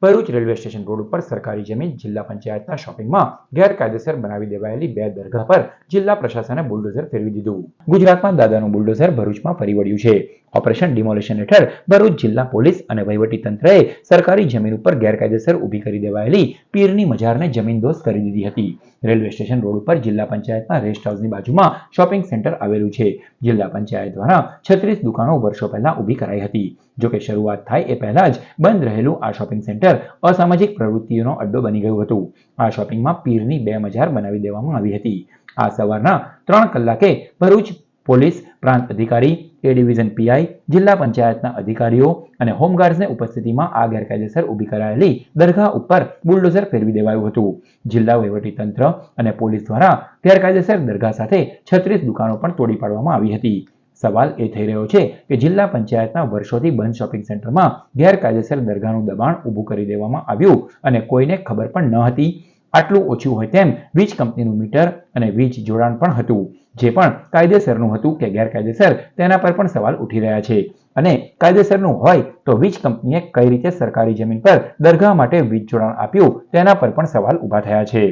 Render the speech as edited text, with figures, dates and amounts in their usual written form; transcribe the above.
Bharuch railway station road ઉપર સરકારી જમીન જિલ્લા પંચાયતના શોપિંગમાં ગેરકાયદેસર બનાવી દેવાયેલી 2 દરગાહ પર જિલ્લા પ્રશાસને બુલડોઝર ફેરવી દીધું. ગુજરાતમાં દાદાનું બુલડોઝર ભરૂચમાં ફરી વળ્યું છે. ઓપરેશન ડિમોલિશન હેઠળ ભરૂચ જિલ્લા પોલીસ અને વહીવટી તંત્રએ સરકારી જમીન ઉપર ગેરકાયદેસર ઊભી કરી દેવાયેલી પીરની મજારને જમીનદોસ્ત કરી દીધી હતી. રેલવે સ્ટેશન રોડ ઉપર જિલ્લા પંચાયતના રેસ્ટ હાઉસની બાજુમાં શોપિંગ સેન્ટર આવેલું છે. જિલ્લા પંચાયત દ્વારા 36 દુકાનો વર્ષો પહેલા ઊભી કરાઈ હતી. જોકે શરૂઆત થાય એ પહેલા જ બંધ રહેલું આ શોપિંગ સેન્ટર અસામાજિક પ્રવૃત્તિઓનો અડ્ડો બની ગયું હતું. આ શોપિંગમાં પીરની 2 મજાર બનાવી દેવામાં આવી હતી. આ સવારના 3 કલાકે ભરૂચ પોલીસ પ્રાંત અધિકારી, એ ડિવિઝન પીઆઈ, જિલ્લા પંચાયતના અધિકારીઓ અને હોમગાર્ડ્સની ઉપસ્થિતિમાં આ ગેરકાયદેસર ઊભી કરાયેલી દરગાહ ઉપર બુલડોઝર ફેરવી દેવાયું હતું. જિલ્લા વહીવટીતંત્ર અને પોલીસ દ્વારા ગેરકાયદેસર દરગાહ સાથે 36 દુકાનો પણ તોડી પાડવામાં આવી હતી. સવાલ એ થઈ રહ્યો છે કે જિલ્લા પંચાયતના વર્ષોથી બંધ શોપિંગ સેન્ટરમાં ગેરકાયદેસર દરગાહનું દબાણ ઊભું કરી દેવામાં આવ્યું અને કોઈને ખબર પણ ન હતી. આટલું ઓછું હોય તેમ વીજ કંપનીનું મીટર અને વીજ જોડાણ પણ હતું, જે પણ કાયદેસરનું હતું કે ગેરકાયદેસર તેના પર પણ સવાલ ઉઠી રહ્યા છે. અને કાયદેસરનું હોય તો વીજ કંપનીએ કઈ રીતે સરકારી જમીન પર દરગાહ માટે વીજ જોડાણ આપ્યું તેના પર પણ સવાલ ઊભા થયા છે.